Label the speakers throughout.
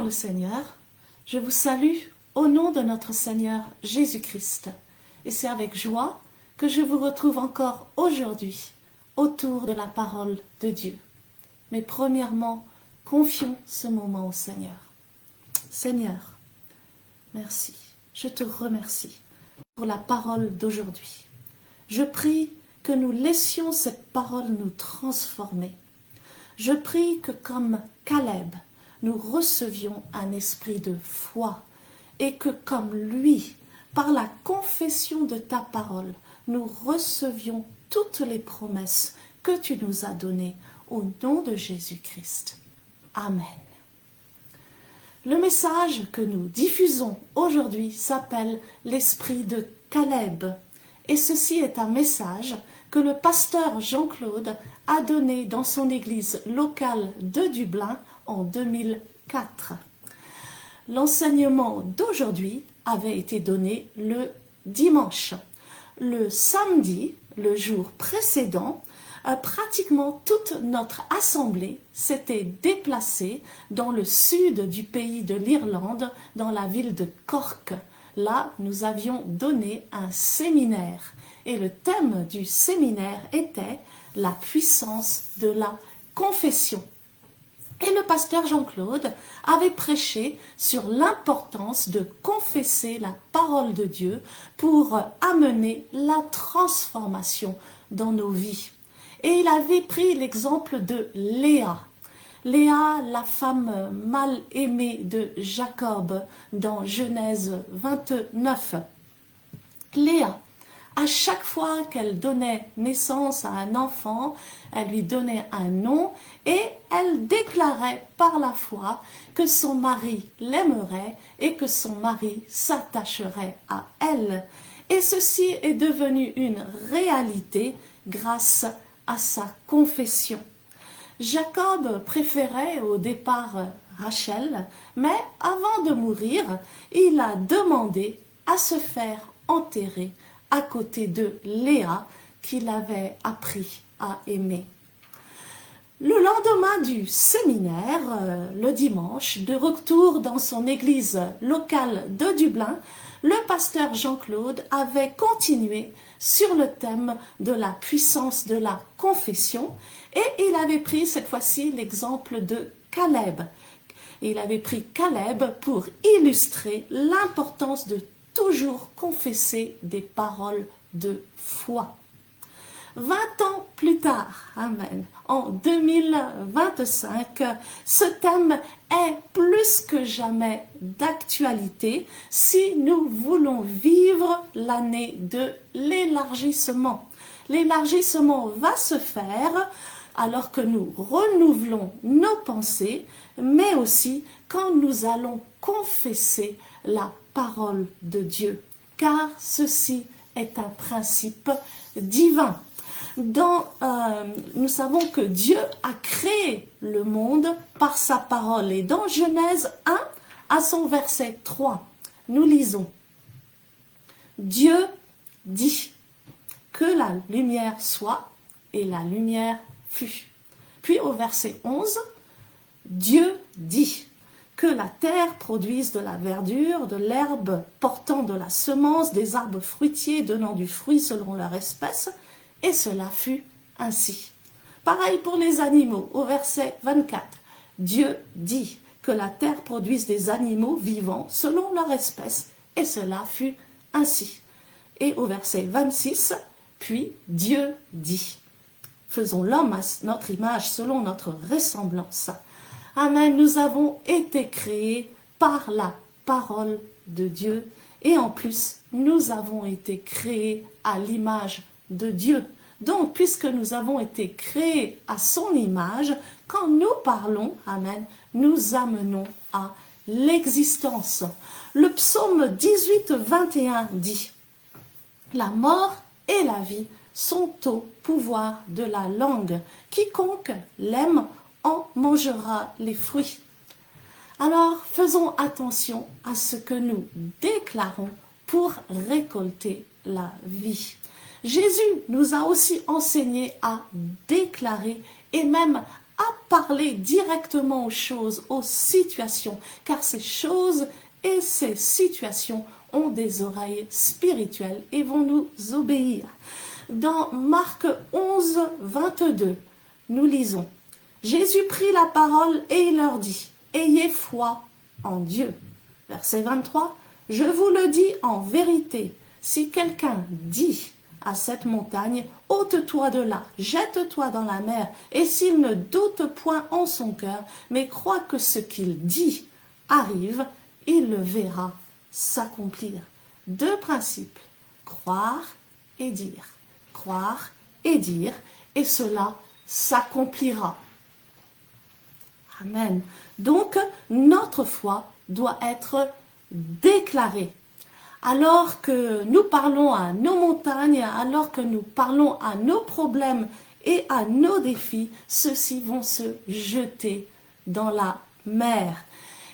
Speaker 1: le Seigneur, je vous salue au nom de notre Seigneur Jésus-Christ. Et c'est avec joie que je vous retrouve encore aujourd'hui autour de la parole de Dieu. Mais premièrement, confions ce moment au Seigneur. Seigneur, merci, je te remercie pour la parole d'aujourd'hui. Je prie que nous laissions cette parole nous transformer. Je prie que comme Caleb, nous recevions un esprit de foi et que comme lui, par la confession de ta parole, nous recevions toutes les promesses que tu nous as données au nom de Jésus-Christ. Amen. Le message que nous diffusons aujourd'hui s'appelle l'esprit de Caleb. Et ceci est un message que le pasteur Jean-Claude a donné dans son église locale de Dublin en 2004. L'enseignement d'aujourd'hui avait été donné le dimanche. Le samedi, le jour précédent, pratiquement toute notre assemblée s'était déplacée dans le sud du pays de l'Irlande, dans la ville de Cork. Là, nous avions donné un séminaire et le thème du séminaire était la puissance de la confession. Et le pasteur Jean-Claude avait prêché sur l'importance de confesser la parole de Dieu pour amener la transformation dans nos vies. Et il avait pris l'exemple de Léa. Léa, la femme mal aimée de Jacob dans Genèse 29. Léa, à chaque fois qu'elle donnait naissance à un enfant, elle lui donnait un nom et elle déclarait par la foi que son mari l'aimerait et que son mari s'attacherait à elle. Et ceci est devenu une réalité grâce à sa confession. Jacob préférait au départ Rachel, mais avant de mourir, il a demandé à se faire enterrer à côté de Léa qu'il avait appris à aimer. Le lendemain du séminaire, le dimanche, de retour dans son église locale de Dublin, le pasteur Jean-Claude avait continué sur le thème de la puissance de la confession et il avait pris cette fois-ci l'exemple de Caleb. Il avait pris Caleb pour illustrer l'importance de toujours confesser des paroles de foi. 20 ans plus tard, amen, en 2025, ce thème est plus que jamais d'actualité si nous voulons vivre l'année de l'élargissement. L'élargissement va se faire alors que nous renouvelons nos pensées, mais aussi quand nous allons confesser la parole de Dieu, car ceci est un principe divin. Nous savons que Dieu a créé le monde par sa parole. Et dans Genèse 1, à son verset 3, nous lisons « Dieu dit que la lumière soit, et la lumière fut. » Puis au verset 11, « Dieu dit que la terre produise de la verdure, de l'herbe portant de la semence, des arbres fruitiers donnant du fruit selon leur espèce. » Et cela fut ainsi. Pareil pour les animaux, au verset 24. Dieu dit que la terre produise des animaux vivants selon leur espèce, et cela fut ainsi. Et au verset 26, puis Dieu dit, faisons l'homme à notre image selon notre ressemblance. Amen, nous avons été créés par la parole de Dieu, et en plus, nous avons été créés à l'image de Dieu. Donc, puisque nous avons été créés à son image, quand nous parlons, amen, nous amenons à l'existence. Le psaume 18, 21 dit « La mort et la vie sont au pouvoir de la langue. Quiconque l'aime en mangera les fruits. » Alors, faisons attention à ce que nous déclarons pour récolter la vie. Jésus nous a aussi enseigné à déclarer et même à parler directement aux choses, aux situations, car ces choses et ces situations ont des oreilles spirituelles et vont nous obéir. Dans Marc 11, 22, nous lisons « Jésus prit la parole et il leur dit « Ayez foi en Dieu ». Verset 23 « Je vous le dis en vérité, si quelqu'un dit à cette montagne « Ôte-toi de là, jette-toi dans la mer », et s'il ne doute point en son cœur, mais croit que ce qu'il dit arrive, il le verra s'accomplir. Deux principes, croire et dire. Croire et dire, et cela s'accomplira. Amen. Donc, notre foi doit être déclarée. Alors que nous parlons à nos montagnes, alors que nous parlons à nos problèmes et à nos défis, ceux-ci vont se jeter dans la mer.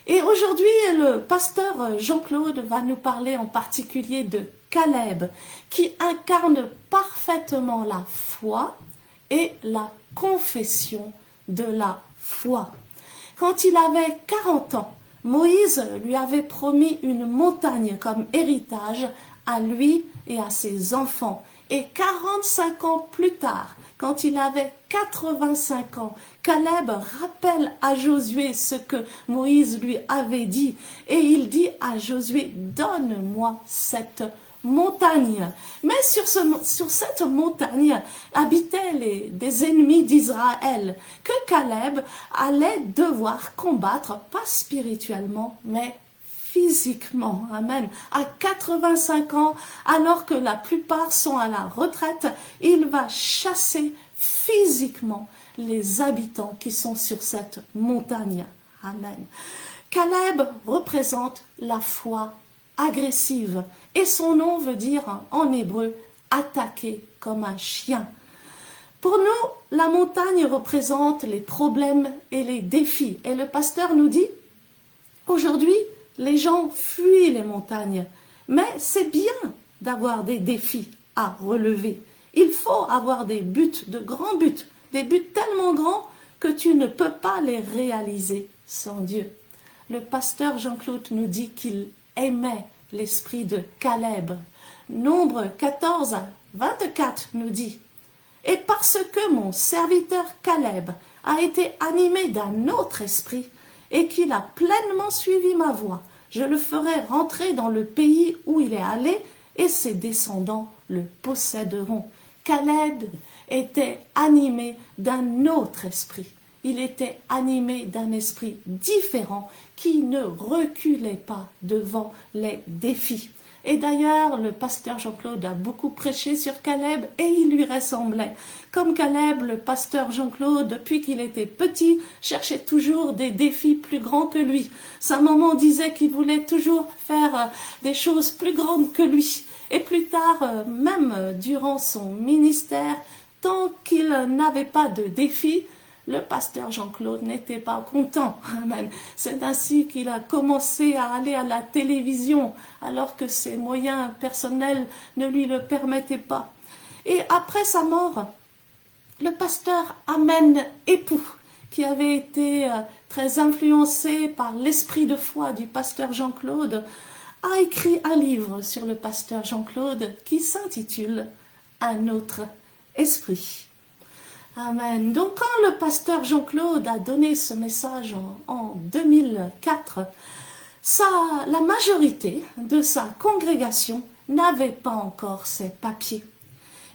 Speaker 1: Et aujourd'hui, le pasteur Jean-Claude va nous parler en particulier de Caleb, qui incarne parfaitement la foi et la confession de la foi. Quand il avait 40 ans, Moïse lui avait promis une montagne comme héritage à lui et à ses enfants. Et 45 ans plus tard, quand il avait 85 ans, Caleb rappelle à Josué ce que Moïse lui avait dit. Et il dit à Josué, donne-moi cette montagne. Mais sur cette montagne habitaient des ennemis d'Israël que Caleb allait devoir combattre, pas spirituellement, mais physiquement. Amen. À 85 ans, alors que la plupart sont à la retraite, il va chasser physiquement les habitants qui sont sur cette montagne. Amen. Caleb représente la foi agressive et son nom veut dire en hébreu attaquer comme un chien. Pour nous, la montagne représente les problèmes et les défis. Et le pasteur nous dit, aujourd'hui, les gens fuient les montagnes, mais c'est bien d'avoir des défis à relever. Il faut avoir des buts, de grands buts, des buts tellement grands que tu ne peux pas les réaliser sans Dieu. Le pasteur Jean-Claude nous dit qu'il aimait l'esprit de Caleb. Nombre 14 à 24 nous dit « Et parce que mon serviteur Caleb a été animé d'un autre esprit et qu'il a pleinement suivi ma voie, je le ferai rentrer dans le pays où il est allé et ses descendants le posséderont. » Caleb était animé d'un autre esprit. Il était animé d'un esprit différent qui ne reculait pas devant les défis. Et d'ailleurs, le pasteur Jean-Claude a beaucoup prêché sur Caleb et il lui ressemblait. Comme Caleb, le pasteur Jean-Claude, depuis qu'il était petit, cherchait toujours des défis plus grands que lui. Sa maman disait qu'il voulait toujours faire des choses plus grandes que lui. Et plus tard, même durant son ministère, tant qu'il n'avait pas de défis, le pasteur Jean-Claude n'était pas content. Amen. C'est ainsi qu'il a commencé à aller à la télévision, alors que ses moyens personnels ne lui le permettaient pas. Et après sa mort, le pasteur Amen Époux, qui avait été très influencé par l'esprit de foi du pasteur Jean-Claude, a écrit un livre sur le pasteur Jean-Claude qui s'intitule « Un autre esprit ». Amen. Donc quand le pasteur Jean-Claude a donné ce message en 2004, la majorité de sa congrégation n'avait pas encore ses papiers.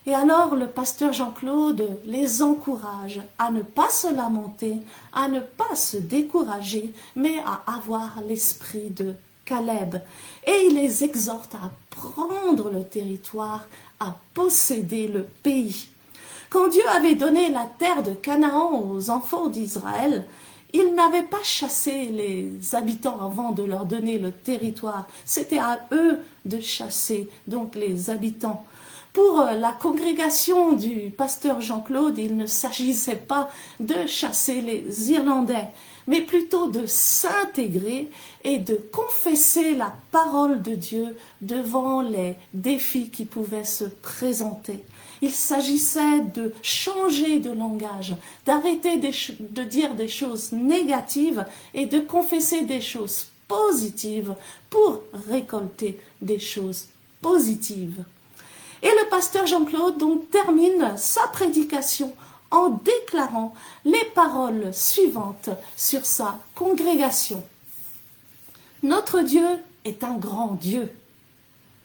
Speaker 1: Et alors le pasteur Jean-Claude les encourage à ne pas se lamenter, à ne pas se décourager, mais à avoir l'esprit de Caleb. Et il les exhorte à prendre le territoire, à posséder le pays. Quand Dieu avait donné la terre de Canaan aux enfants d'Israël, il n'avait pas chassé les habitants avant de leur donner le territoire. C'était à eux de chasser donc les habitants. Pour la congrégation du pasteur Jean-Claude, il ne s'agissait pas de chasser les Irlandais, mais plutôt de s'intégrer et de confesser la parole de Dieu devant les défis qui pouvaient se présenter. Il s'agissait de changer de langage, d'arrêter de dire des choses négatives et de confesser des choses positives pour récolter des choses positives. Et le pasteur Jean-Claude donc termine sa prédication en déclarant les paroles suivantes sur sa congrégation. Notre Dieu est un grand Dieu.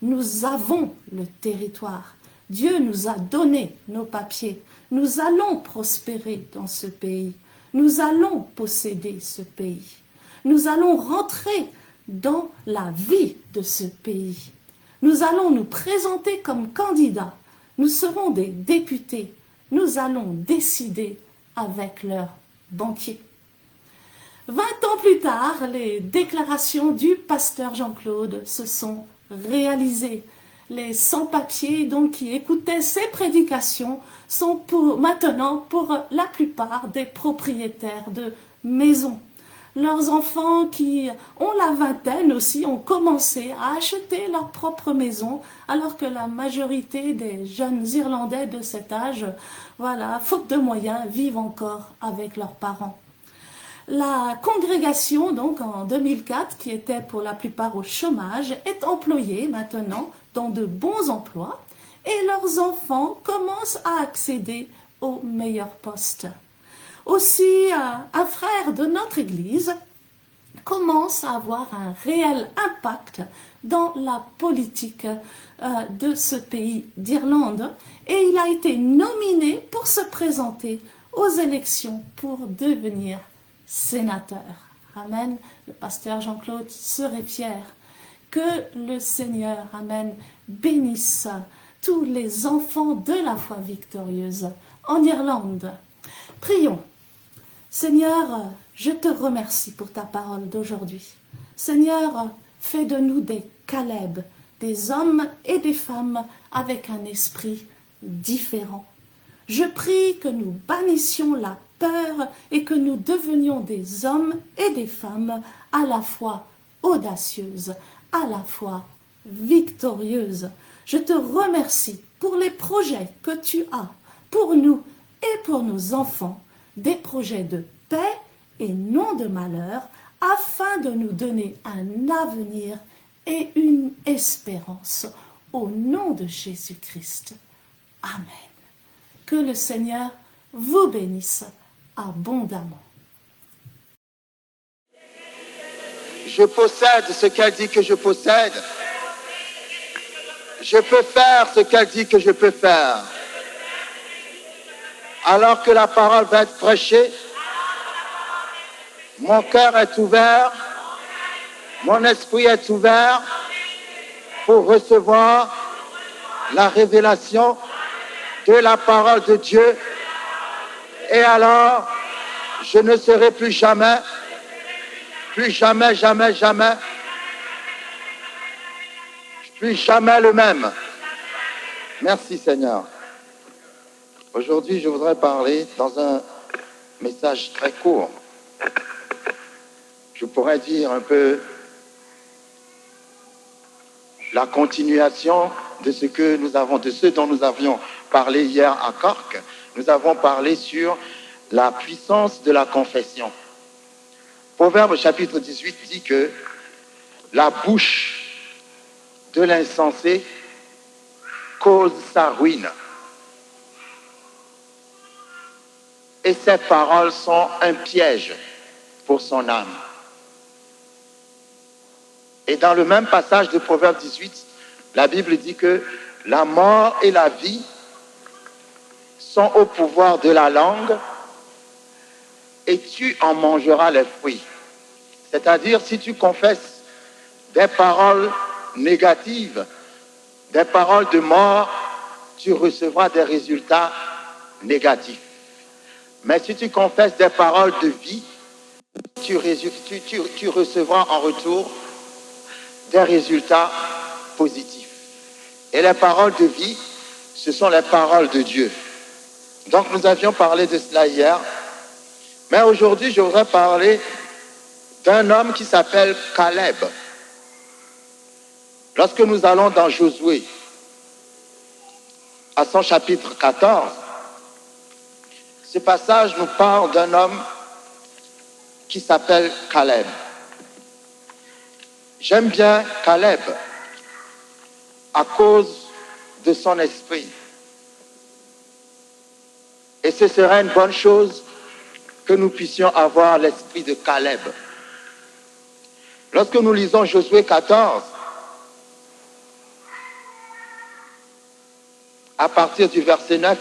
Speaker 1: Nous avons le territoire. Dieu nous a donné nos papiers. Nous allons prospérer dans ce pays. Nous allons posséder ce pays. Nous allons rentrer dans la vie de ce pays. Nous allons nous présenter comme candidats. Nous serons des députés. Nous allons décider avec leurs banquiers. 20 ans plus tard, les déclarations du pasteur Jean-Claude se sont réalisées. Les sans-papiers donc qui écoutaient ces prédications sont maintenant pour la plupart des propriétaires de maisons. Leurs enfants qui ont la vingtaine aussi ont commencé à acheter leur propre maison, alors que la majorité des jeunes Irlandais de cet âge, faute de moyens, vivent encore avec leurs parents. La congrégation, donc en 2004, qui était pour la plupart au chômage, est employée maintenant dans de bons emplois et leurs enfants commencent à accéder aux meilleurs postes. Aussi, un frère de notre Église commence à avoir un réel impact dans la politique de ce pays d'Irlande et il a été nominé pour se présenter aux élections pour devenir sénateur. Amen. Le pasteur Jean-Claude serait fier que le Seigneur, amen, bénisse tous les enfants de la foi victorieuse en Irlande. Prions. Seigneur, je te remercie pour ta parole d'aujourd'hui. Seigneur, fais de nous des Caleb, des hommes et des femmes avec un esprit différent. Je prie que nous bannissions la peur et que nous devenions des hommes et des femmes à la fois audacieuses, à la fois victorieuses. Je te remercie pour les projets que tu as pour nous et pour nos enfants, des projets de paix et non de malheur, afin de nous donner un avenir et une espérance. Au nom de Jésus-Christ. Amen. Que le Seigneur vous bénisse abondamment.
Speaker 2: Je possède ce qu'elle dit que je possède. Je peux faire ce qu'elle dit que je peux faire. Alors que la parole va être prêchée, mon cœur est ouvert, mon esprit est ouvert pour recevoir la révélation de la parole de Dieu. Et alors, je ne serai plus jamais, plus jamais le même. Merci Seigneur. Aujourd'hui, je voudrais parler dans un message très court. Je pourrais dire un peu la continuation de ce dont nous avions parlé hier à Cork. Nous avons parlé sur la puissance de la confession. Proverbe chapitre 18 dit que la bouche de l'insensé cause sa ruine. Et ses paroles sont un piège pour son âme. Et dans le même passage de Proverbe 18, la Bible dit que la mort et la vie sont au pouvoir de la langue et tu en mangeras les fruits. C'est-à-dire, si tu confesses des paroles négatives, des paroles de mort, tu recevras des résultats négatifs. Mais si tu confesses des paroles de vie, tu recevras en retour des résultats positifs. Et les paroles de vie, ce sont les paroles de Dieu. Donc nous avions parlé de cela hier. Mais aujourd'hui, je voudrais parler d'un homme qui s'appelle Caleb. Lorsque nous allons dans Josué, à son chapitre 14, ce passage nous parle d'un homme qui s'appelle Caleb. J'aime bien Caleb à cause de son esprit. Et ce serait une bonne chose que nous puissions avoir l'esprit de Caleb. Lorsque nous lisons Josué 14, à partir du verset 9,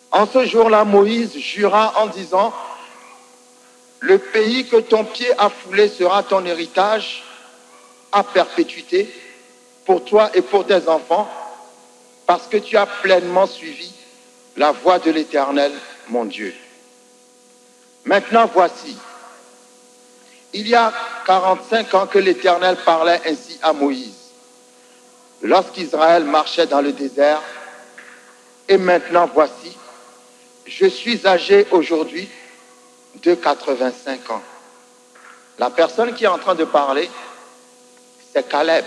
Speaker 2: en ce jour-là, Moïse jura en disant, « Le pays que ton pied a foulé sera ton héritage à perpétuité pour toi et pour tes enfants, parce que tu as pleinement suivi la voie de l'Éternel, mon Dieu. Maintenant, voici, il y a 45 ans que l'Éternel parlait ainsi à Moïse, lorsqu'Israël marchait dans le désert, et maintenant, voici, je suis âgé aujourd'hui de 85 ans. » La personne qui est en train de parler, c'est Caleb.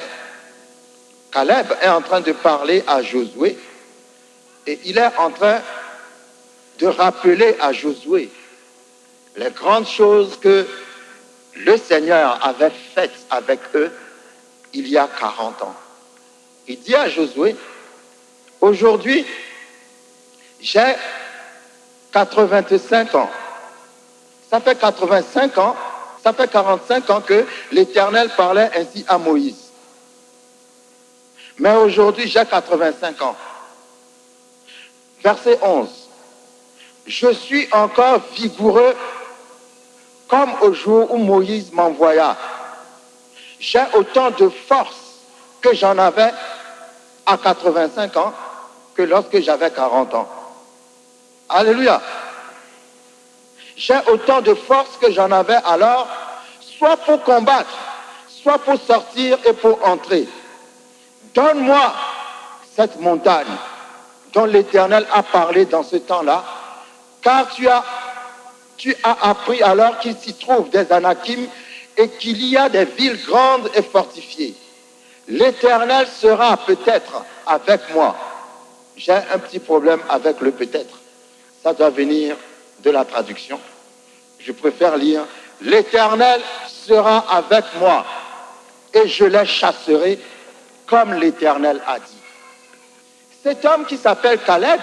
Speaker 2: Caleb est en train de parler à Josué et il est en train de rappeler à Josué les grandes choses que le Seigneur avait faites avec eux il y a 40 ans. Il dit à Josué, aujourd'hui, j'ai 85 ans. Ça fait 85 ans, ça fait 45 ans que l'Éternel parlait ainsi à Moïse. Mais aujourd'hui, j'ai 85 ans. Verset 11. Je suis encore vigoureux comme au jour où Moïse m'envoya. J'ai autant de force que j'en avais à 85 ans que lorsque j'avais 40 ans. Alléluia. J'ai autant de force que j'en avais alors, soit pour combattre, soit pour sortir et pour entrer. Donne-moi cette montagne dont l'Éternel a parlé dans ce temps-là, car tu as appris alors qu'il s'y trouve des Anakim et qu'il y a des villes grandes et fortifiées. L'Éternel sera peut-être avec moi. J'ai un petit problème avec le peut-être. Ça doit venir de la traduction. Je préfère lire « L'Éternel sera avec moi et je les chasserai comme l'Éternel a dit. » Cet homme qui s'appelle Caleb,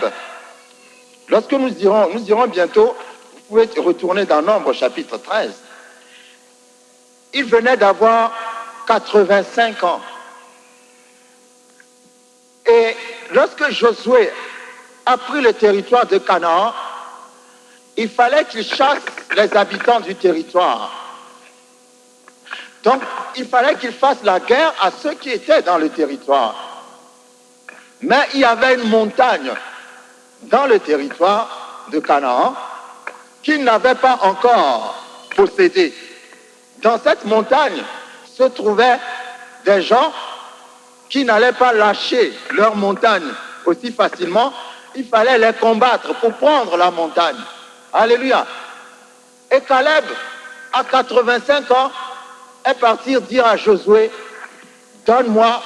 Speaker 2: lorsque nous irons bientôt, vous pouvez retourner dans Nombre chapitre 13, il venait d'avoir 85 ans. Et lorsque Josué a pris le territoire de Canaan, il fallait qu'il chasse les habitants du territoire. Donc, il fallait qu'il fasse la guerre à ceux qui étaient dans le territoire. Mais il y avait une montagne dans le territoire de Canaan qu'il n'avait pas encore possédée. Dans cette montagne se trouvaient des gens qui n'allaient pas lâcher leur montagne aussi facilement. Il fallait les combattre pour prendre la montagne. Alléluia. Et Caleb, à 85 ans, est parti dire à Josué, donne-moi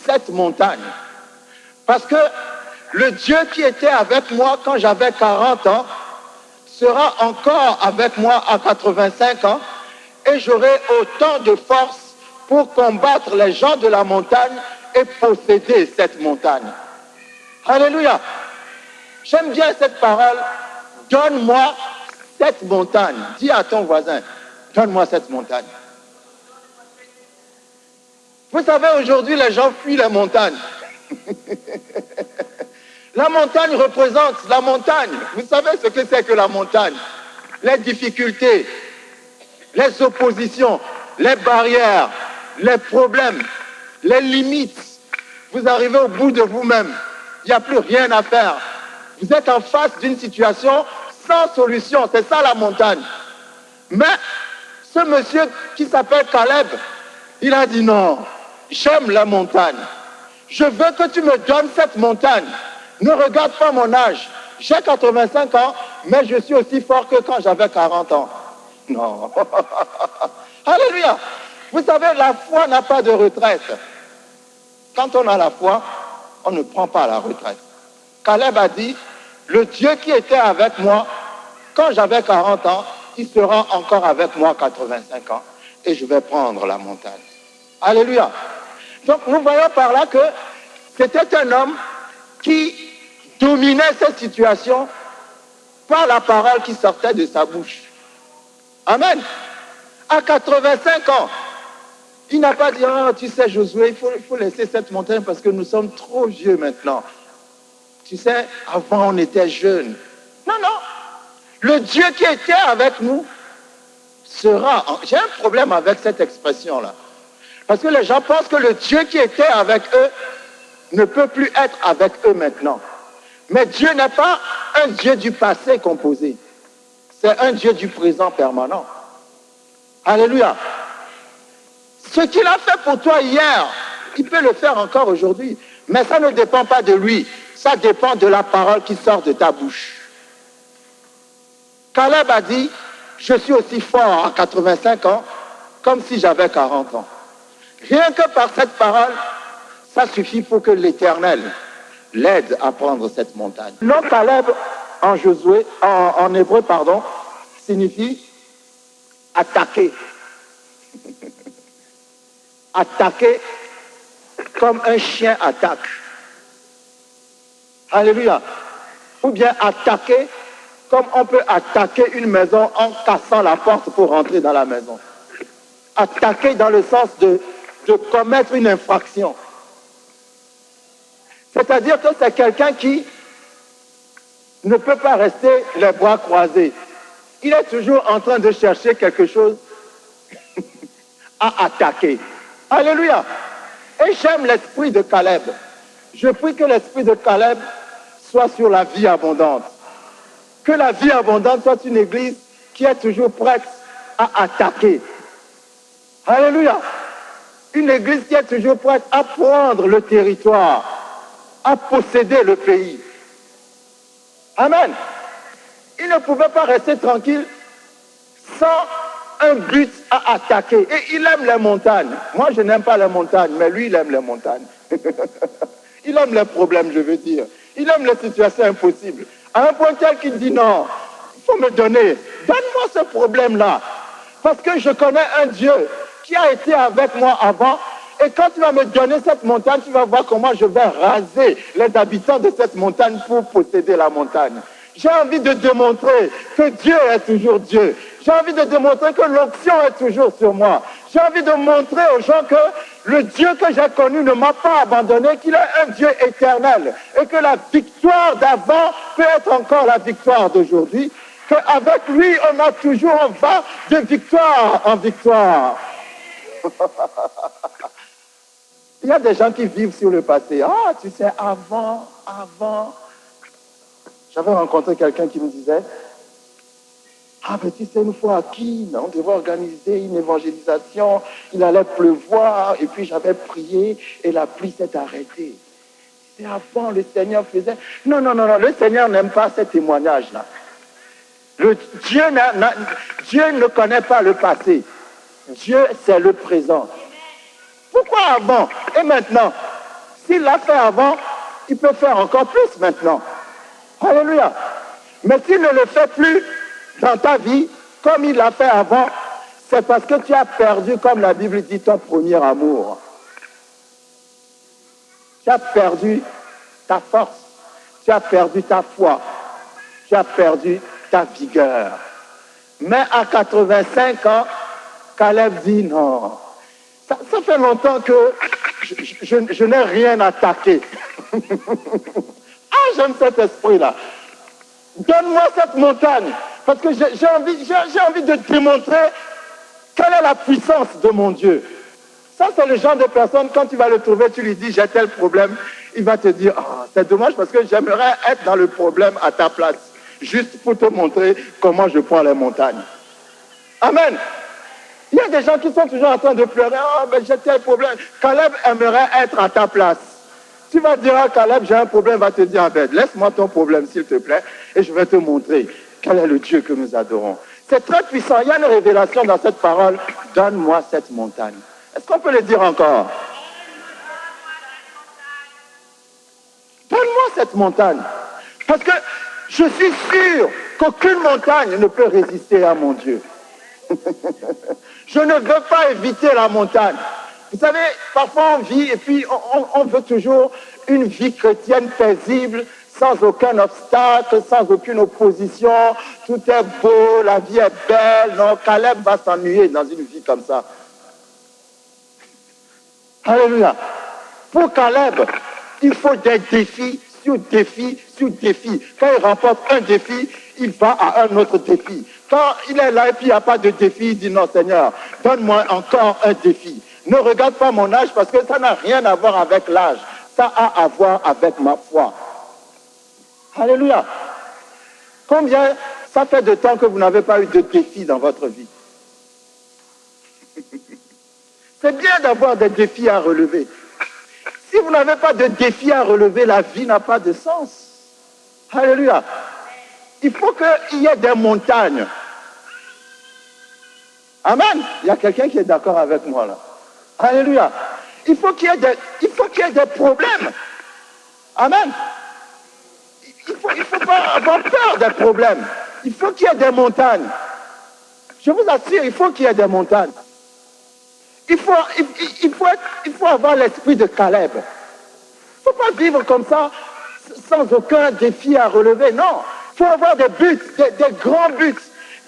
Speaker 2: cette montagne. Parce que le Dieu qui était avec moi quand j'avais 40 ans sera encore avec moi à 85 ans et j'aurai autant de force pour combattre les gens de la montagne et posséder cette montagne. Alléluia. J'aime bien cette parole. Donne-moi cette montagne. Dis à ton voisin, donne-moi cette montagne. Vous savez, aujourd'hui, les gens fuient les montagnes. La montagne représente la montagne. Vous savez ce que c'est que la montagne? Les difficultés, les oppositions, les barrières, les problèmes, les limites. Vous arrivez au bout de vous-même. Il n'y a plus rien à faire. Vous êtes en face d'une situation sans solution. C'est ça la montagne. Mais ce monsieur qui s'appelle Caleb, il a dit non, j'aime la montagne. Je veux que tu me donnes cette montagne. Ne regarde pas mon âge. J'ai 85 ans, mais je suis aussi fort que quand j'avais 40 ans. Non. Alléluia. Vous savez, la foi n'a pas de retraite. Quand on a la foi, on ne prend pas la retraite. Caleb a dit, le Dieu qui était avec moi quand j'avais 40 ans, il sera encore avec moi 85 ans et je vais prendre la montagne. Alléluia. Donc nous voyons par là que c'était un homme qui dominait cette situation par la parole qui sortait de sa bouche. Amen. À 85 ans, il n'a pas dit, oh, tu sais Josué, il faut laisser cette montagne parce que nous sommes trop vieux maintenant. Tu sais, avant on était jeunes. Non, non. Le Dieu qui était avec nous sera... J'ai un problème avec cette expression-là. Parce que les gens pensent que le Dieu qui était avec eux ne peut plus être avec eux maintenant. Mais Dieu n'est pas un Dieu du passé composé. C'est un Dieu du présent permanent. Alléluia. Ce qu'il a fait pour toi hier, il peut le faire encore aujourd'hui. Mais ça ne dépend pas de lui. Ça dépend de la parole qui sort de ta bouche. Caleb a dit, je suis aussi fort à 85 ans comme si j'avais 40 ans. Rien que par cette parole, ça suffit pour que l'Éternel l'aide à prendre cette montagne. Le nom Caleb en hébreu, signifie attaquer. Attaquer comme un chien attaque. Alléluia. Ou bien attaquer comme on peut attaquer une maison en cassant la porte pour rentrer dans la maison. Attaquer dans le sens de commettre une infraction. C'est-à-dire que c'est quelqu'un qui ne peut pas rester les bras croisés. Il est toujours en train de chercher quelque chose à attaquer. Alléluia. Et j'aime l'esprit de Caleb. Je prie que l'esprit de Caleb soit sur la vie abondante. Que la vie abondante soit une église qui est toujours prête à attaquer. Alléluia. Une église qui est toujours prête à prendre le territoire, à posséder le pays. Amen. Il ne pouvait pas rester tranquille sans un but à attaquer. Et il aime les montagnes. Moi, je n'aime pas les montagnes, mais lui, il aime les montagnes. Il aime les problèmes, je veux dire. Il aime les situations impossibles. À un point tel qu'il dit non, il faut me donner. Donne-moi ce problème-là. Parce que je connais un Dieu qui a été avec moi avant. Et quand tu vas me donner cette montagne, tu vas voir comment je vais raser les habitants de cette montagne pour posséder la montagne. J'ai envie de démontrer que Dieu est toujours Dieu. J'ai envie de démontrer que l'onction est toujours sur moi. J'ai envie de montrer aux gens que le Dieu que j'ai connu ne m'a pas abandonné, qu'il est un Dieu éternel et que la victoire d'avant peut être encore la victoire d'aujourd'hui, qu'avec lui, on a toujours un va de victoire en victoire. Il y a des gens qui vivent sur le passé. Ah, tu sais, avant. J'avais rencontré quelqu'un qui me disait, ah, mais tu sais, une fois à Keene, on devait organiser une évangélisation, il allait pleuvoir, et puis j'avais prié, et la pluie s'est arrêtée. Et avant, le Seigneur faisait... Non, le Seigneur n'aime pas ces témoignages-là. Dieu ne connaît pas le passé. Dieu, c'est le présent. Pourquoi avant et maintenant? S'il l'a fait avant, il peut faire encore plus maintenant. Alléluia. Mais s'il ne le fait plus dans ta vie, comme il l'a fait avant, c'est parce que tu as perdu, comme la Bible dit, ton premier amour. Tu as perdu ta force, tu as perdu ta foi, tu as perdu ta vigueur. Mais à 85 ans, Caleb dit non. Ça fait longtemps que je n'ai rien attaqué. Ah, j'aime cet esprit-là. Donne-moi cette montagne. Parce que j'ai envie de démontrer quelle est la puissance de mon Dieu. Ça, c'est le genre de personne, quand tu vas le trouver, tu lui dis, j'ai tel problème. Il va te dire, oh, c'est dommage parce que j'aimerais être dans le problème à ta place. Juste pour te montrer comment je prends les montagnes. Amen. Il y a des gens qui sont toujours en train de pleurer. Oh, mais j'ai tel problème. Caleb aimerait être à ta place. Tu vas dire à Caleb, j'ai un problème, il va te dire, laisse-moi ton problème, s'il te plaît, et je vais te montrer Quel est le Dieu que nous adorons? C'est très puissant. Il y a une révélation dans cette parole. Donne-moi cette montagne. Est-ce qu'on peut le dire encore? Donne-moi cette montagne. Parce que je suis sûr qu'aucune montagne ne peut résister à mon Dieu. Je ne veux pas éviter la montagne. Vous savez, parfois on vit et puis on veut toujours une vie chrétienne paisible, sans aucun obstacle, sans aucune opposition. Tout est beau, la vie est belle. Non, Caleb va s'ennuyer dans une vie comme ça. Alléluia. Pour Caleb, il faut des défis sur défis sur défis. Quand il remporte un défi, il va à un autre défi. Quand il est là et puis il n'y a pas de défi, il dit non Seigneur, donne-moi encore un défi. Ne regarde pas mon âge parce que ça n'a rien à voir avec l'âge. Ça a à voir avec ma foi. Alléluia. Combien ça fait de temps que vous n'avez pas eu de défi dans votre vie? C'est bien d'avoir des défis à relever. Si vous n'avez pas de défis à relever, la vie n'a pas de sens. Alléluia. Il faut qu'il y ait des montagnes. Amen. Il y a quelqu'un qui est d'accord avec moi là. Alléluia. Il faut qu'il y ait des problèmes. Amen. Il faut pas avoir peur des problèmes. Il faut qu'il y ait des montagnes. Je vous assure, il faut qu'il y ait des montagnes. Il faut avoir l'esprit de Caleb. Il ne faut pas vivre comme ça, sans aucun défi à relever. Non, il faut avoir des buts, des grands buts.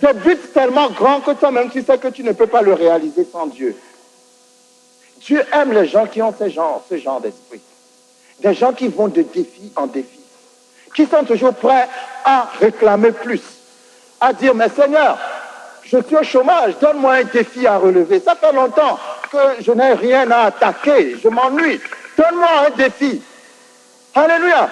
Speaker 2: Des buts tellement grands que toi-même tu sais que tu ne peux pas le réaliser sans Dieu. Dieu aime les gens qui ont ce genre d'esprit. Des gens qui vont de défi en défi. Qui sont toujours prêts à réclamer plus. À dire, mais Seigneur, je suis au chômage, donne-moi un défi à relever. Ça fait longtemps que je n'ai rien à attaquer, je m'ennuie. Donne-moi un défi. Alléluia.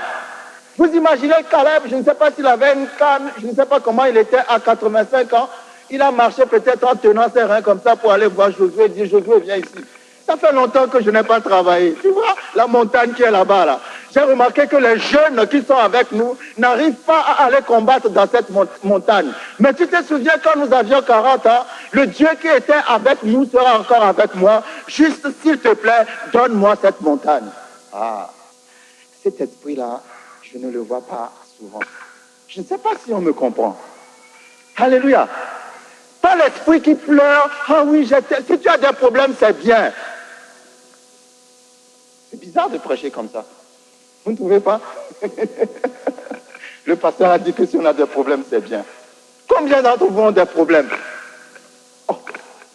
Speaker 2: Vous imaginez Caleb, je ne sais pas s'il avait une canne, je ne sais pas comment il était à 85 ans. Il a marché peut-être en tenant ses reins comme ça pour aller voir Josué et dire, Josué, viens ici. Ça fait longtemps que je n'ai pas travaillé. Tu vois la montagne qui est là-bas, là. J'ai remarqué que les jeunes qui sont avec nous n'arrivent pas à aller combattre dans cette montagne. Mais tu te souviens quand nous avions 40 ans, le Dieu qui était avec nous sera encore avec moi. Juste, s'il te plaît, donne-moi cette montagne. Ah, cet esprit-là, je ne le vois pas souvent. Je ne sais pas si on me comprend. Alléluia. Pas l'esprit qui pleure. Ah oui, si tu as des problèmes, c'est bien. C'est bizarre de prêcher comme ça. Vous ne trouvez pas? Le pasteur a dit que si on a des problèmes, c'est bien. Combien d'entre vous ont des problèmes? Oh,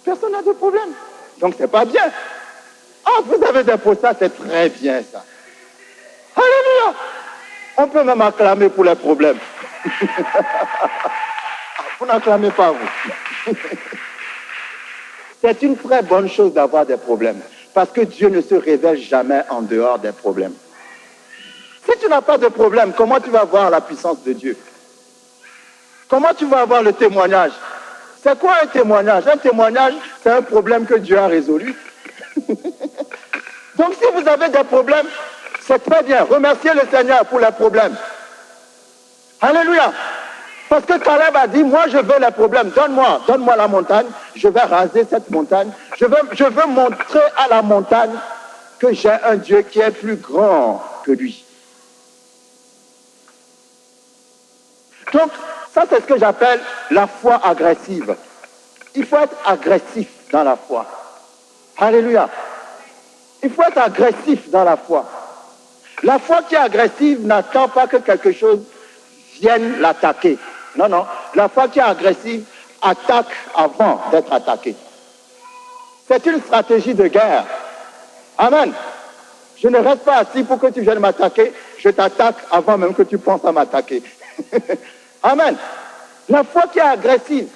Speaker 2: personne n'a de problème. Donc, c'est pas bien. Ah, vous avez des problèmes, ça, c'est très bien, ça. Alléluia. On peut même acclamer pour les problèmes. Vous n'acclamez pas, vous. C'est une très bonne chose d'avoir des problèmes. Parce que Dieu ne se révèle jamais en dehors des problèmes. Si tu n'as pas de problème, comment tu vas voir la puissance de Dieu? Comment tu vas avoir le témoignage? C'est quoi un témoignage? Un témoignage, c'est un problème que Dieu a résolu. Donc si vous avez des problèmes, c'est très bien. Remerciez le Seigneur pour les problèmes. Alléluia. Parce que Caleb a dit, moi je veux les problèmes, donne-moi la montagne, je vais raser cette montagne. Je veux montrer à la montagne que j'ai un Dieu qui est plus grand que lui. Donc, ça c'est ce que j'appelle la foi agressive. Il faut être agressif dans la foi. Alléluia. Il faut être agressif dans la foi. La foi qui est agressive n'attend pas que quelque chose vienne l'attaquer. Non, non. La foi qui est agressive attaque avant d'être attaquée. C'est une stratégie de guerre. Amen. Je ne reste pas assis pour que tu viennes m'attaquer. Je t'attaque avant même que tu penses à m'attaquer. Amen. La foi qui est agressive,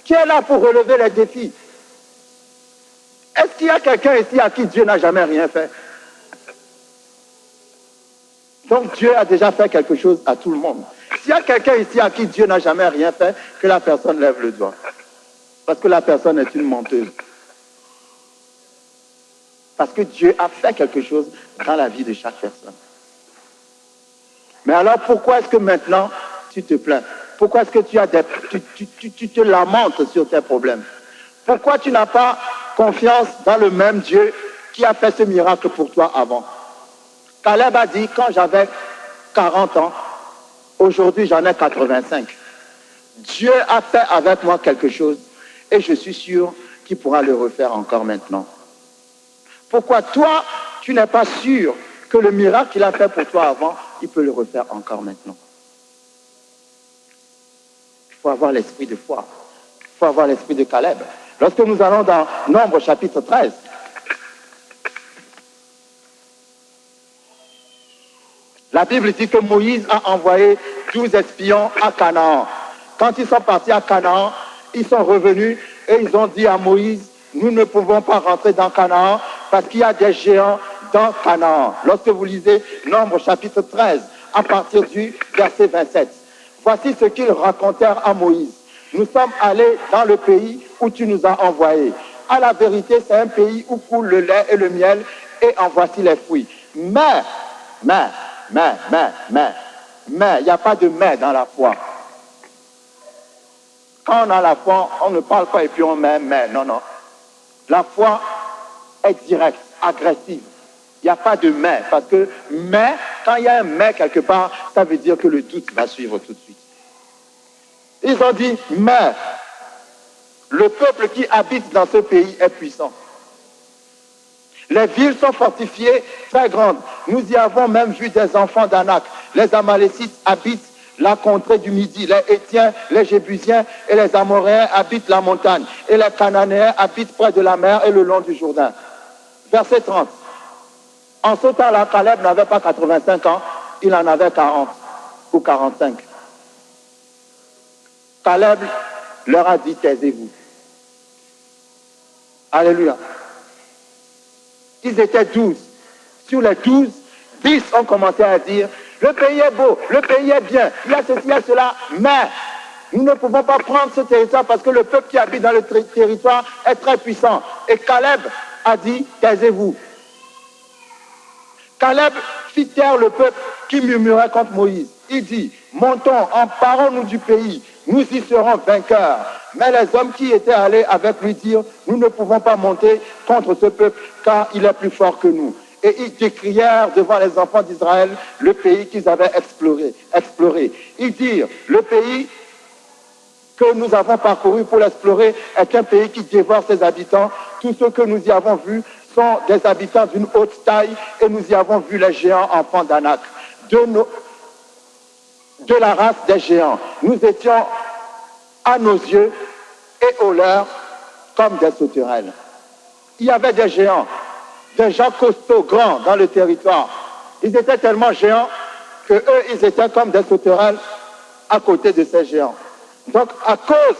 Speaker 2: qui est là pour relever les défis. Est-ce qu'il y a quelqu'un ici à qui Dieu n'a jamais rien fait? Donc Dieu a déjà fait quelque chose à tout le monde. S'il y a quelqu'un ici à qui Dieu n'a jamais rien fait, que la personne lève le doigt. Parce que la personne est une menteuse. Parce que Dieu a fait quelque chose dans la vie de chaque personne. Mais alors pourquoi est-ce que maintenant tu te plains? Pourquoi est-ce que tu te lamentes sur tes problèmes? Pourquoi tu n'as pas confiance dans le même Dieu qui a fait ce miracle pour toi avant? Caleb a dit, quand j'avais 40 ans, aujourd'hui j'en ai 85. Dieu a fait avec moi quelque chose et je suis sûr qu'il pourra le refaire encore maintenant. Pourquoi toi, tu n'es pas sûr que le miracle qu'il a fait pour toi avant, il peut le refaire encore maintenant? Il faut avoir l'esprit de foi. Il faut avoir l'esprit de Caleb. Lorsque nous allons dans Nombre chapitre 13, la Bible dit que Moïse a envoyé 12 espions à Canaan. Quand ils sont partis à Canaan, ils sont revenus et ils ont dit à Moïse, nous ne pouvons pas rentrer dans Canaan parce qu'il y a des géants dans Canaan. Lorsque vous lisez Nombre chapitre 13, à partir du verset 27, voici ce qu'ils racontèrent à Moïse. Nous sommes allés dans le pays où tu nous as envoyés. À la vérité, c'est un pays où coule le lait et le miel et en voici les fruits. Mais, il n'y a pas de mais dans la foi. Quand on a la foi, on ne parle pas et puis on met mais. Non, non. La foi est directe, agressive. Il n'y a pas de mais. Parce que mais, quand il y a un mais quelque part, ça veut dire que le doute va suivre tout de suite. Ils ont dit, mais le peuple qui habite dans ce pays est puissant. Les villes sont fortifiées, très grandes. Nous y avons même vu des enfants d'Anak. Les Amalécites habitent la contrée du Midi. Les Hétiens, les Jébusiens et les Amoréens habitent la montagne. Et les Cananéens habitent près de la mer et le long du Jourdain. Verset 30. En ce temps-là, Caleb n'avait pas 85 ans, il en avait 40 ou 45. Caleb leur a dit, taisez-vous. Alléluia. Ils étaient 12. Sur les 12, 10 ont commencé à dire, le pays est beau, le pays est bien, il y a ceci, il y a cela, mais nous ne pouvons pas prendre ce territoire parce que le peuple qui habite dans le territoire est très puissant. Et Caleb a dit, taisez-vous. Caleb fit taire le peuple qui murmurait contre Moïse. Il dit, montons, emparons-nous du pays, nous y serons vainqueurs. Mais les hommes qui étaient allés avec lui dirent, nous ne pouvons pas monter contre ce peuple, car il est plus fort que nous. Et ils décrièrent devant les enfants d'Israël le pays qu'ils avaient exploré. Ils dirent, le pays que nous avons parcouru pour l'explorer est un pays qui dévore ses habitants. Tous ceux que nous y avons vus sont des habitants d'une haute taille et nous y avons vu les géants enfants d'Anak. De la race des géants. Nous étions à nos yeux et aux leurs comme des sauterelles. Il y avait des géants, des gens costauds, grands dans le territoire. Ils étaient tellement géants que eux, ils étaient comme des sauterelles à côté de ces géants. Donc, à cause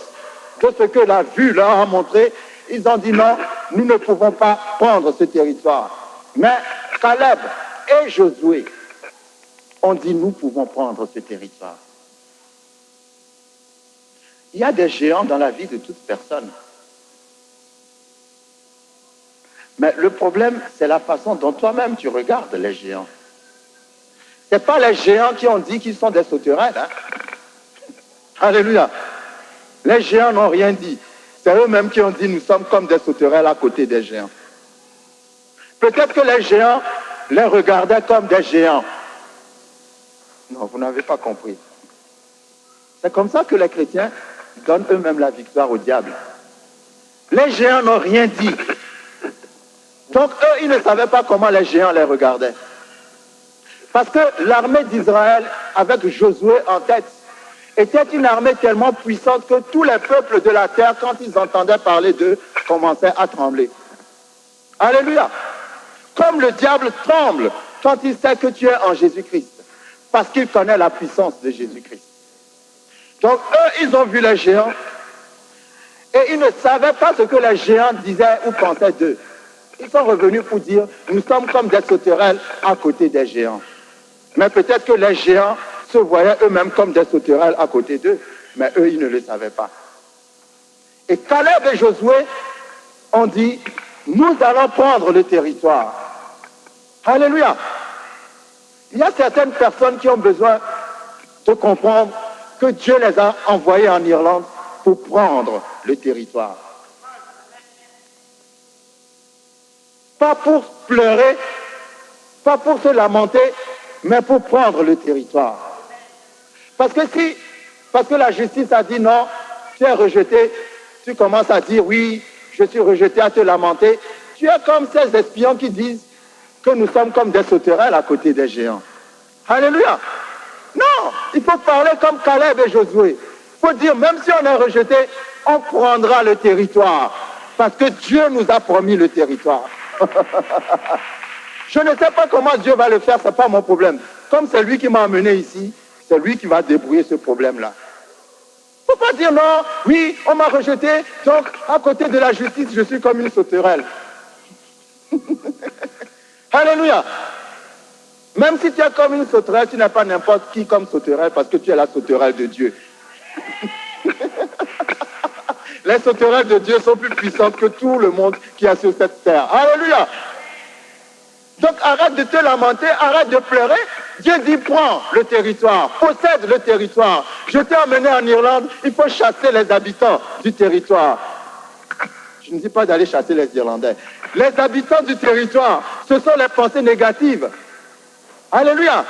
Speaker 2: de ce que la vue leur a montré, ils ont dit non, nous ne pouvons pas prendre ce territoire. Mais Caleb et Josué ont dit nous pouvons prendre ce territoire. Il y a des géants dans la vie de toute personne. Mais le problème, c'est la façon dont toi-même tu regardes les géants. Ce n'est pas les géants qui ont dit qu'ils sont des sauterelles. Hein? Alléluia. Les géants n'ont rien dit. C'est eux-mêmes qui ont dit nous sommes comme des sauterelles à côté des géants. Peut-être que les géants les regardaient comme des géants. Non, vous n'avez pas compris. C'est comme ça que les chrétiens donnent eux-mêmes la victoire au diable. Les géants n'ont rien dit. Donc eux, ils ne savaient pas comment les géants les regardaient. Parce que l'armée d'Israël, avec Josué en tête, était une armée tellement puissante que tous les peuples de la terre, quand ils entendaient parler d'eux, commençaient à trembler. Alléluia. Comme le diable tremble quand il sait que tu es en Jésus-Christ. Parce qu'il connaît la puissance de Jésus-Christ. Donc eux, ils ont vu les géants et ils ne savaient pas ce que les géants disaient ou pensaient d'eux. Ils sont revenus pour dire, nous sommes comme des sauterelles à côté des géants. Mais peut-être que les géants se voyaient eux-mêmes comme des sauterelles à côté d'eux, mais eux, ils ne le savaient pas. Et Caleb et Josué ont dit, nous allons prendre le territoire. Alléluia. Il y a certaines personnes qui ont besoin de comprendre que Dieu les a envoyés en Irlande pour prendre le territoire. Pas pour pleurer, pas pour se lamenter, mais pour prendre le territoire. Parce que la justice a dit non, tu es rejeté, tu commences à dire oui, je suis rejeté, à te lamenter. Tu es comme ces espions qui disent que nous sommes comme des sauterelles à côté des géants. Alléluia. Non, il faut parler comme Caleb et Josué. Il faut dire, même si on est rejeté, on prendra le territoire. Parce que Dieu nous a promis le territoire. Je ne sais pas comment Dieu va le faire, ce n'est pas mon problème. Comme c'est lui qui m'a amené ici, c'est lui qui va débrouiller ce problème-là. Il ne faut pas dire non, oui, on m'a rejeté, donc à côté de la justice, je suis comme une sauterelle. Alléluia. Même si tu es comme une sauterelle, tu n'es pas n'importe qui comme sauterelle parce que tu es la sauterelle de Dieu. Les sauterelles de Dieu sont plus puissantes que tout le monde qui est sur cette terre. Alléluia. Donc arrête de te lamenter, arrête de pleurer. Dieu dit prends le territoire, possède le territoire. Je t'ai emmené en Irlande, il faut chasser les habitants du territoire. Je ne dis pas d'aller chasser les Irlandais. Les habitants du territoire, ce sont les pensées négatives. Alléluia.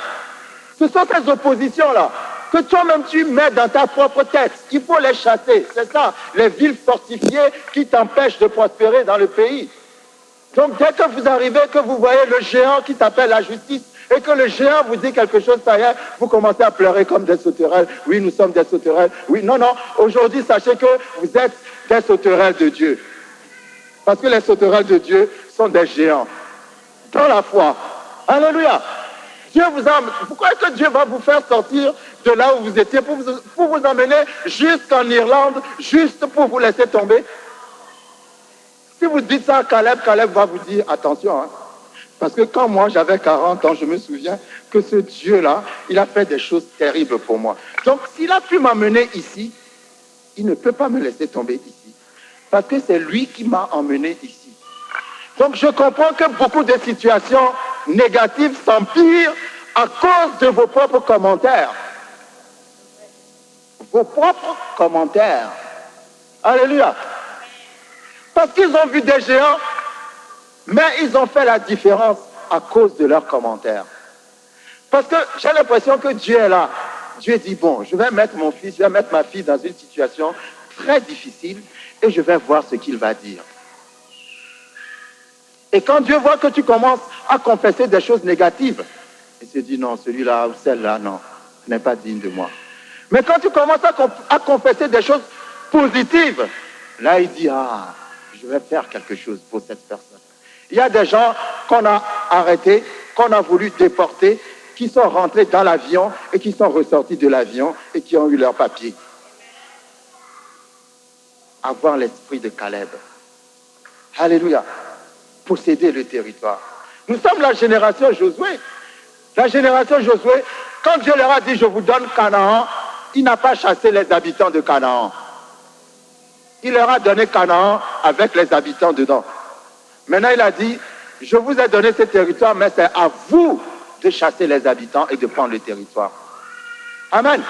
Speaker 2: Ce sont ces oppositions-là que toi-même tu mets dans ta propre tête. Il faut les chasser. C'est ça, les villes fortifiées qui t'empêchent de prospérer dans le pays. Donc dès que vous arrivez, que vous voyez le géant qui s'appelle la justice, et que le géant vous dit quelque chose, ça y est, vous commencez à pleurer comme des sauterelles. Oui, nous sommes des sauterelles. Oui, non, non. Aujourd'hui, sachez que vous êtes des sauterelles de Dieu. Parce que les sauterelles de Dieu sont des géants. Dans la foi. Alléluia. Dieu vous a... Pourquoi est-ce que Dieu va vous faire sortir de là où vous étiez pour vous emmener jusqu'en Irlande, juste pour vous laisser tomber? Si vous dites ça à Caleb, Caleb va vous dire, attention, hein, parce que quand moi j'avais 40 ans, je me souviens que ce Dieu-là, il a fait des choses terribles pour moi. Donc s'il a pu m'emmener ici, il ne peut pas me laisser tomber ici. Parce que c'est lui qui m'a emmené ici. Donc je comprends que beaucoup de situations négatives s'empirent à cause de vos propres commentaires. Vos propres commentaires. Alléluia. Parce qu'ils ont vu des géants, mais ils ont fait la différence à cause de leurs commentaires. Parce que j'ai l'impression que Dieu est là. Dieu dit, bon, je vais mettre mon fils, je vais mettre ma fille dans une situation très difficile et je vais voir ce qu'il va dire. Et quand Dieu voit que tu commences à confesser des choses négatives, il se dit, non, celui-là ou celle-là, non, n'est pas digne de moi. Mais quand tu commences à confesser des choses positives, là, il dit, ah, je vais faire quelque chose pour cette personne. Il y a des gens qu'on a arrêtés, qu'on a voulu déporter, qui sont rentrés dans l'avion et qui sont ressortis de l'avion et qui ont eu leur papier. Avoir l'esprit de Caleb. Alléluia. Posséder le territoire. Nous sommes la génération Josué. La génération Josué, quand Dieu leur a dit, je vous donne Canaan, il n'a pas chassé les habitants de Canaan. Il leur a donné Canaan avec les habitants dedans. Maintenant, il a dit, je vous ai donné ce territoire, mais c'est à vous de chasser les habitants et de prendre le territoire. Amen.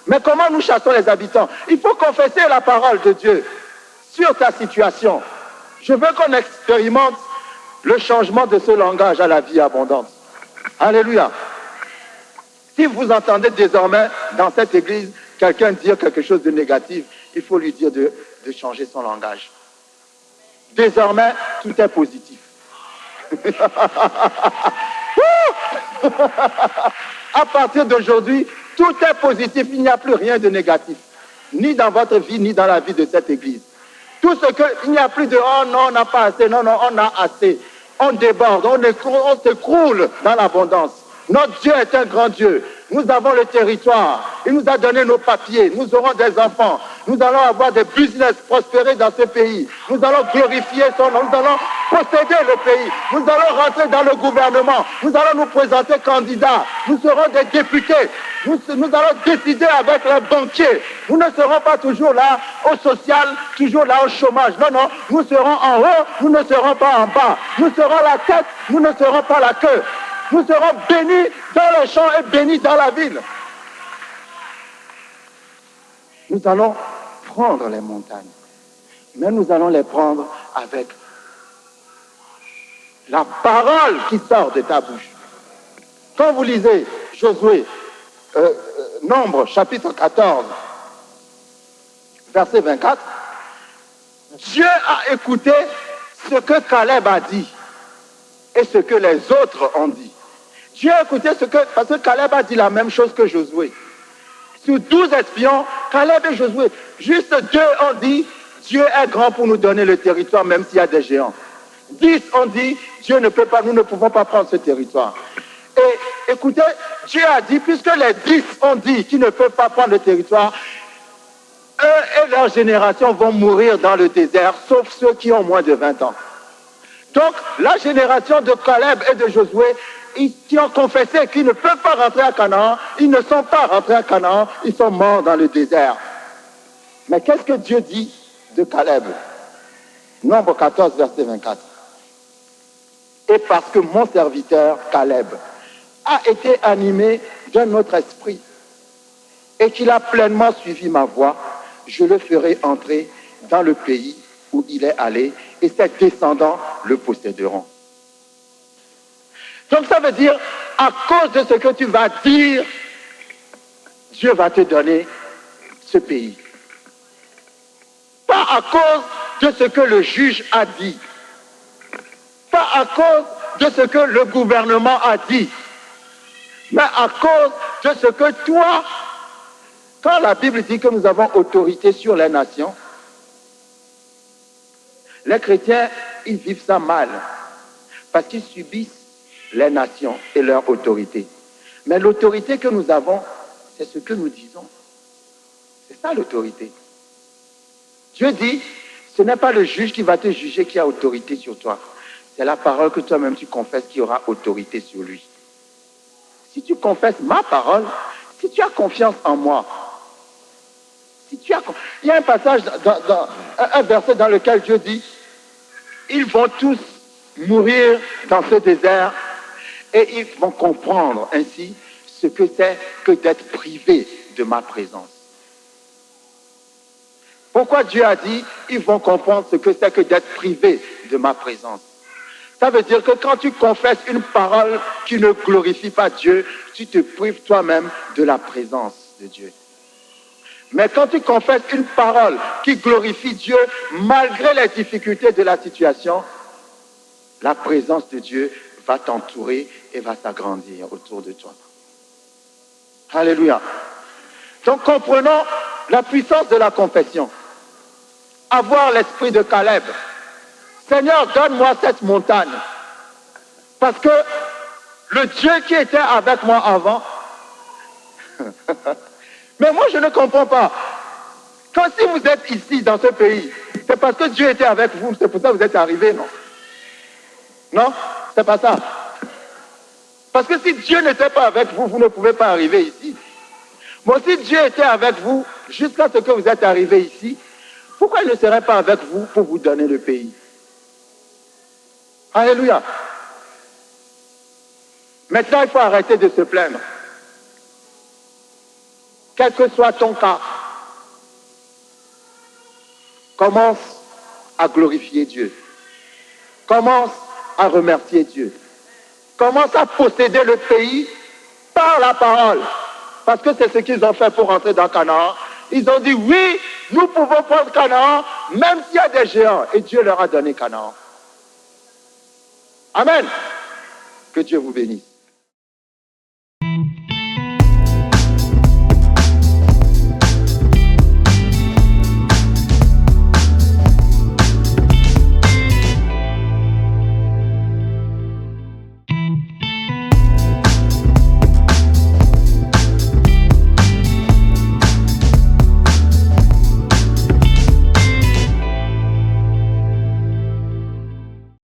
Speaker 2: Mais comment nous chassons les habitants? Il faut confesser la parole de Dieu sur ta situation. Je veux qu'on expérimente le changement de ce langage à la vie abondante. Alléluia. Si vous entendez désormais dans cette église quelqu'un dire quelque chose de négatif, il faut lui dire de changer son langage. Désormais, tout est positif. À partir d'aujourd'hui, tout est positif. Il n'y a plus rien de négatif. Ni dans votre vie, ni dans la vie de cette église. Tout ce que, il n'y a plus de « oh non, on n'a pas assez », non, non, on a assez. On déborde, on s'écroule dans l'abondance. Notre Dieu est un grand Dieu. Nous avons le territoire. Il nous a donné nos papiers. Nous aurons des enfants. Nous allons avoir des business prospérer dans ce pays. Nous allons glorifier son nom. Nous allons posséder le pays. Nous allons rentrer dans le gouvernement. Nous allons nous présenter candidats. Nous serons des députés. Nous allons décider avec les banquiers. Nous ne serons pas toujours là au social, toujours là au chômage. Non, non. Nous serons en haut. Nous ne serons pas en bas. Nous serons la tête. Nous ne serons pas la queue. Nous serons bénis dans les champs et bénis dans la ville. nous allons prendre les montagnes. Mais nous allons les prendre avec la parole qui sort de ta bouche. Quand vous lisez Josué, Nombre, chapitre 14, verset 24, Dieu a écouté ce que Caleb a dit et ce que les autres ont dit. Dieu a écouté parce que Caleb a dit la même chose que Josué. Sur 12 espions, Caleb et Josué, juste 2 ont dit, Dieu est grand pour nous donner le territoire, même s'il y a des géants. 10 ont dit, Dieu ne peut pas, nous ne pouvons pas prendre ce territoire. Et écoutez, Dieu a dit, puisque les 10 ont dit qu'ils ne peuvent pas prendre le territoire, eux et leur génération vont mourir dans le désert, sauf ceux qui ont moins de 20 ans. Donc, la génération de Caleb et de Josué, qui ont confessé qu'ils ne peuvent pas rentrer à Canaan, ils ne sont pas rentrés à Canaan, ils sont morts dans le désert. Mais qu'est-ce que Dieu dit de Caleb? Nombre 14, verset 24. Et parce que mon serviteur Caleb a été animé d'un autre esprit et qu'il a pleinement suivi ma voie, je le ferai entrer dans le pays où il est allé et ses descendants le posséderont. Donc ça veut dire, à cause de ce que tu vas dire, Dieu va te donner ce pays. Pas à cause de ce que le juge a dit. Pas à cause de ce que le gouvernement a dit. Mais à cause de ce que toi, quand la Bible dit que nous avons autorité sur les nations, les chrétiens, ils vivent ça mal. Parce qu'ils subissent les nations et leur autorité. Mais l'autorité que nous avons, c'est ce que nous disons. C'est ça l'autorité. Dieu dit, ce n'est pas le juge qui va te juger qui a autorité sur toi. C'est la parole que toi-même tu confesses qui aura autorité sur lui. Si tu confesses ma parole, si tu as confiance en moi, il y a un passage, un verset dans lequel Dieu dit, ils vont tous mourir dans ce désert et ils vont comprendre ainsi ce que c'est que d'être privé de ma présence. Pourquoi Dieu a dit, ils vont comprendre ce que c'est que d'être privé de ma présence? Ça veut dire que quand tu confesses une parole qui ne glorifie pas Dieu, tu te prives toi-même de la présence de Dieu. Mais quand tu confesses une parole qui glorifie Dieu, malgré les difficultés de la situation, la présence de Dieu va t'entourer et va s'agrandir autour de toi. Alléluia. Donc comprenons la puissance de la confession. Avoir l'esprit de Caleb. Seigneur, donne-moi cette montagne. Parce que le Dieu qui était avec moi avant, mais moi je ne comprends pas. Quand si vous êtes ici dans ce pays, c'est parce que Dieu était avec vous, c'est pour ça que vous êtes arrivés, non? Non? C'est pas ça. Parce que si Dieu n'était pas avec vous, vous ne pouvez pas arriver ici. Moi, si Dieu était avec vous jusqu'à ce que vous êtes arrivés ici, pourquoi il ne serait pas avec vous pour vous donner le pays? Alléluia. Maintenant, il faut arrêter de se plaindre. Quel que soit ton cas, commence à glorifier Dieu. Commence à remercier Dieu. Commence à posséder le pays par la parole. Parce que c'est ce qu'ils ont fait pour entrer dans Canaan. Ils ont dit, oui, nous pouvons prendre Canaan, même s'il y a des géants. Et Dieu leur a donné Canaan. Amen. Que Dieu vous bénisse.